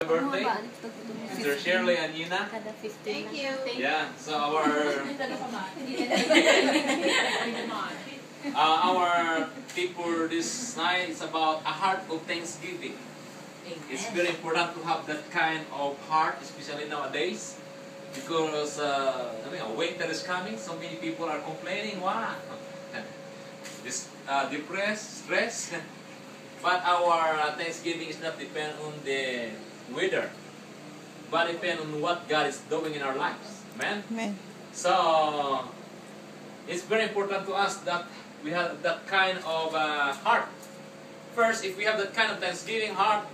Birthday, Mr. Shirley and Nina. Thank you. Yeah, so our tip for this night is about a heart of thanksgiving. It's very important to have that kind of heart, especially nowadays, because winter is coming. So many people are complaining, wow, this depressed, stressed. But our Thanksgiving is not depend on the weather, but depend on what God is doing in our lives. Amen? Amen. So, it's very important to us that we have that kind of heart. First, if we have that kind of Thanksgiving heart,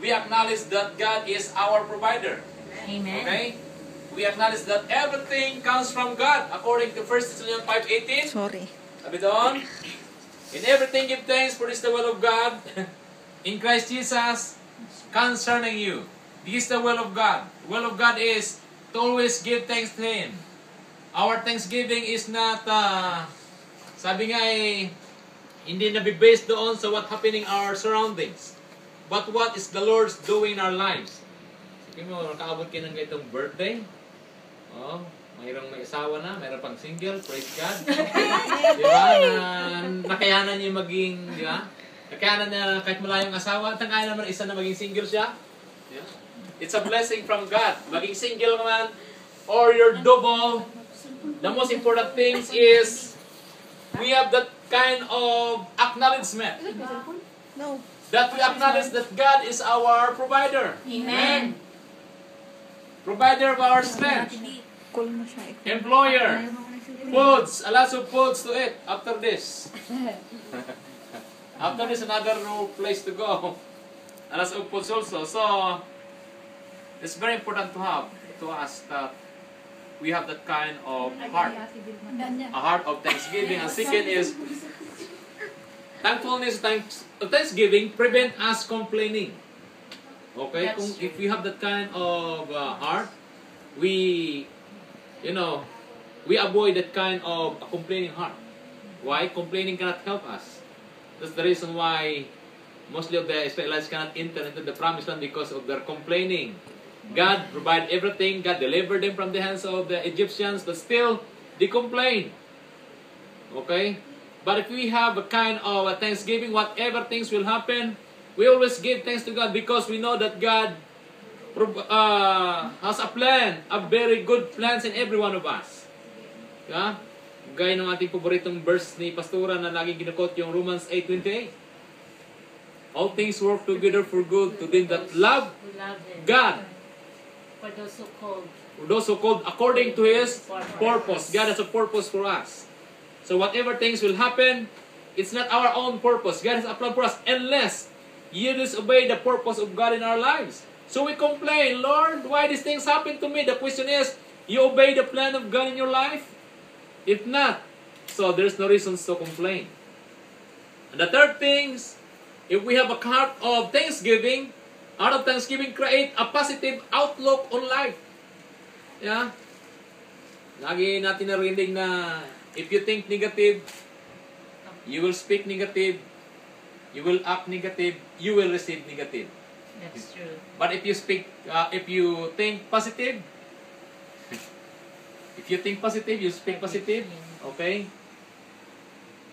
we acknowledge that God is our provider. Amen. Okay? We acknowledge that everything comes from God, according to 1 Thessalonians 5:18. Sorry. Sabi doon, in everything give thanks, for this is the will of God in Christ Jesus concerning you. This is the will of God. The will of God is to always give thanks to Him. Our thanksgiving is not, sabi nga hindi na-based doon sa what happening in our surroundings, but what is the Lord's doing in our lives. Sige mo, nakaabot kayo ng itong birthday. Oh, mayroong may asawa na, mayroong pang single, praise God. Di ba? Nakayanan niya maging, di ba? Nakayanan niya kahit malayong asawa, at kaya naman isa na maging single siya. Yeah. It's a blessing from God. Maging single naman, or you're double. The most important things is, we have that kind of acknowledgement. No. That we acknowledge that God is our provider. Amen. Provider of our strength. Call mo siya. Employer. Foods. A lot of foods to eat after this. After this, another place to go. A lot of foods also. So, it's very important to have to us that we have that kind of heart. A heart of thanksgiving. And second is, thankfulness, thanksgiving prevent us complaining. Okay? If we have that kind of heart, we avoid that kind of a complaining heart. Why? Complaining cannot help us. That's the reason why mostly of the Israelites cannot enter into the promised land, because of their complaining. God provided everything. God delivered them from the hands of the Egyptians, but still, they complain. Okay? But if we have a kind of a thanksgiving, whatever things will happen, we always give thanks to God, because we know that God has a plan, a very good plans in every one of us. Yeah? Gaya ng ating paboritong verse ni Pastora na laging ginukot, yung Romans 8:28. All things work together for good to them that love God. For those who called. For those who called according to His purpose. God has a purpose for us. So whatever things will happen, it's not our own purpose. God has a plan for us, unless you disobey the purpose of God in our lives. So we complain, Lord, why these things happen to me? The question is, you obey the plan of God in your life? If not, so there's no reasons to complain. And the third thing, if we have a heart of thanksgiving, out of thanksgiving, create a positive outlook on life. Yeah? Lagi natin narinig na, if you think negative, you will speak negative, you will act negative, you will receive negative. That's true. But if you think positive, if you think positive, you speak positive, okay?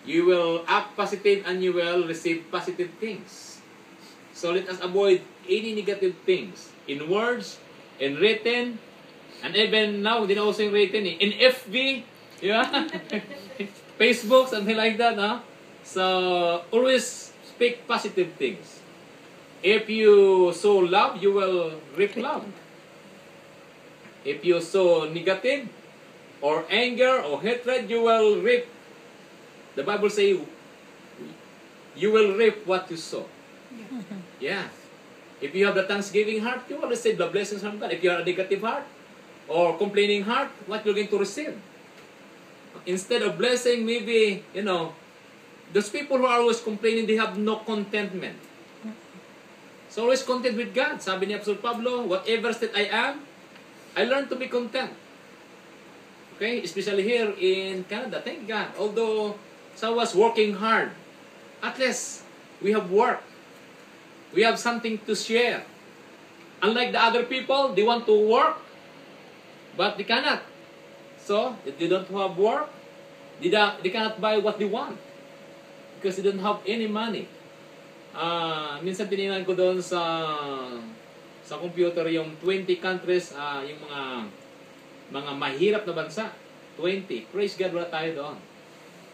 You will act positive and you will receive positive things. So let us avoid any negative things in words, in written, and even now, hindi na also yung written in FB, yeah? Facebook, something like that, huh? So, always speak positive things. If you sow love, you will reap love. If you sow negative, or anger, or hatred, you will reap. The Bible says, you will reap what you sow. Yeah. If you have the thanksgiving heart, you will receive the blessings from God. If you have a negative heart, or complaining heart, what you're going to receive? Instead of blessing, maybe, those people who are always complaining, they have no contentment. So always content with God. Sabi ni Apostle Pablo, whatever state I am, I learn to be content. Okay? Especially here in Canada. Thank God. Although some was working hard, at least we have work. We have something to share. Unlike the other people, they want to work, but they cannot. So, if they don't have work, they cannot buy what they want because they don't have any money. Minsan tinignan ko doon sa computer yung 20 countries, yung mga mahirap na bansa. 20. Praise God, wala tayo doon.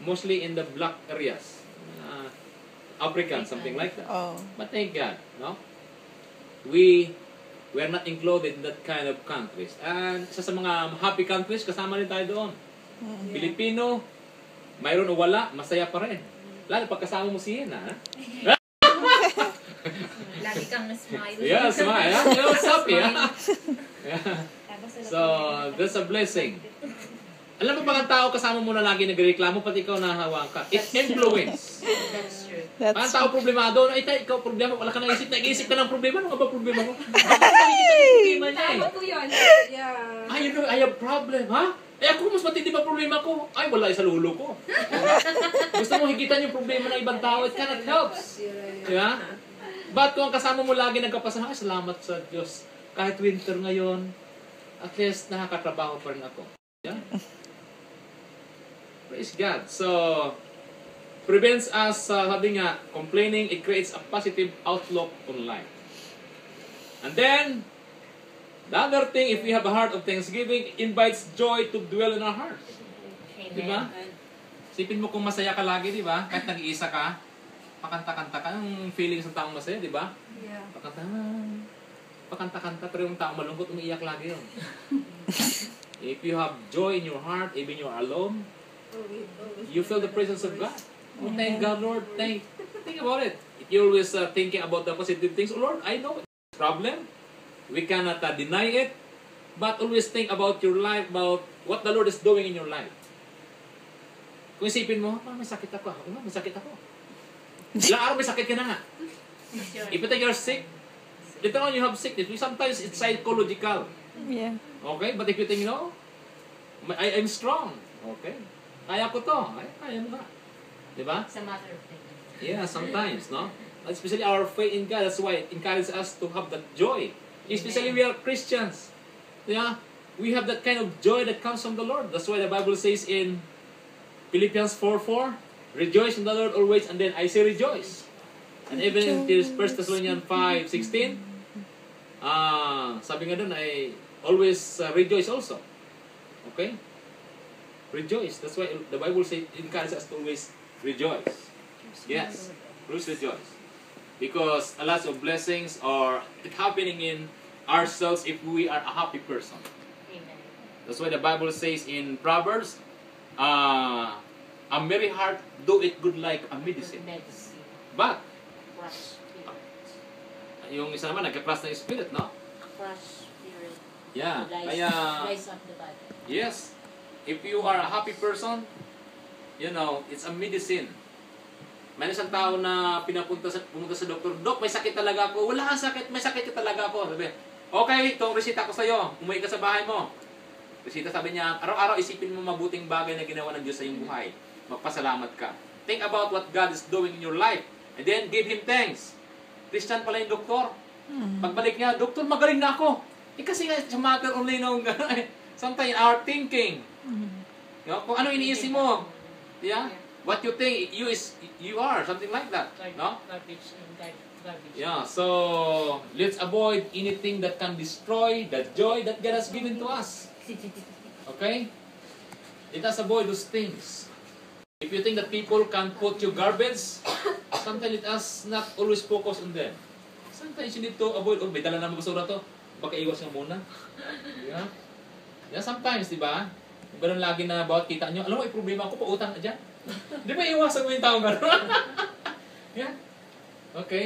Mostly in the black areas. African, something like that. Oh. But thank God, no? We are not included in that kind of countries. And isa sa mga happy countries, kasama rin tayo doon. Pilipino, mayroon o wala, masaya pa rin. Lalo pag kasama mo si Hina, ha? Lagi kang smile. Yeah, smile. Yeah? You know, it's happy, ha? Yeah. So, that's a blessing. Alam mo ba ang tao kasama mo na lagi nagreklamo, pati ikaw nahawa ka? It's influence. That's true. Ang tao problemado, ay tayo, ikaw problema, wala ka nag-isip, nag-iisip ka ng problema, ano ka ba problema mo? Problema niya eh. Tama po yun. Yeah. Ay, you know, I have problem, ha? Eh ako, mas matindi ba problema ko? Ay, wala sa lulo ko. Gusto mo higitan yung problema ng ibang tao, it cannot help. Yeah? But kung ang kasama mo lagi nagkapasalamat, salamat sa Diyos. Kahit winter ngayon, at least nakakatrabaho pa rin ako. Yeah? Praise God. So, prevents us, sabi nga, complaining, it creates a positive outlook on life. And then, the other thing, if we have a heart of thanksgiving, it invites joy to dwell in our heart. Amen. Diba? Sipin mo kung masaya ka lagi, di ba? Kahit nag-iisa ka, pakanta-kanta ka, yung feelings ng taong masaya, di ba? Yeah. Pakanta-kanta, pero yung taong malungkot, umiiyak lagi yun. If you have joy in your heart, even you're alone, you feel the presence of God. Oh, thank God, Lord. Think about it. If you're always thinking about the positive things, oh, Lord, I know it's a problem. We cannot deny it. But always think about your life, about what the Lord is doing in your life. Kung isipin mo, may sakit ako. May sakit ako. Ilang araw may sakit ka na nga. If you think you're sick, later on you have sickness. Sometimes it's psychological. Yeah. Okay? But if you think, no, I'm strong. Okay? Kaya ko to. Ay, kaya mo nga. Diba? It's a matter of faith. Yeah, sometimes, no? Especially our faith in God. That's why it encourages us to have that joy. Especially we are Christians. Yeah? We have that kind of joy that comes from the Lord. That's why the Bible says in Philippians 4:4, rejoice in the Lord always, and then I say rejoice. And even in 1 Thessalonians 5:16, sabi nga dun ay always rejoice also. Okay? Rejoice. That's why the Bible says it encourages us to always rejoice. Yes. Always rejoice. Because a lot of blessings are happening in ourselves if we are a happy person. Amen. That's why the Bible says in Proverbs, a merry heart do it good like a medicine. Medicine. But, Crush spirit. yung isa naman, nagka-crush ng spirit, no? Crush spirit. Yeah. Rise, Kaya, rise up the body. yes, if you are a happy person, you know, it's a medicine. May isang tao na pumunta sa doktor, Dok, may sakit talaga ako. Wala kang sakit, may sakit ka talaga ako. Sabi, okay, itong resita ko sa'yo. Umuwi ka sa bahay mo. Resita, sabi niya, araw-araw isipin mo mabuting bagay na ginawa ng Diyos sa iyong buhay. Magpasalamat ka. Think about what God is doing in your life. And then, give Him thanks. Christian pala yung doktor. Pagbalik niya, Doktor, magaling na ako. Kasi nga, it's a matter only ng sometimes our thinking. You know, kung ano iniisip mo. Yeah? What you think, you are. Something like that. No? Garbage and garbage. Yeah, so let's avoid anything that can destroy the joy that God has given to us. Okay? Let us avoid those things. If you think that people can put you garbage, sometimes let us not always focus on them. Sometimes you need to avoid, may dala na basura to, baka iwas nga muna. Yeah? Yeah, sometimes, di ba? Ganun lagi na bawat kita nyo, alam mo, problema ko, pautang na dyan. Di ba iwasan mo yung tao gano'n? Yeah? Okay.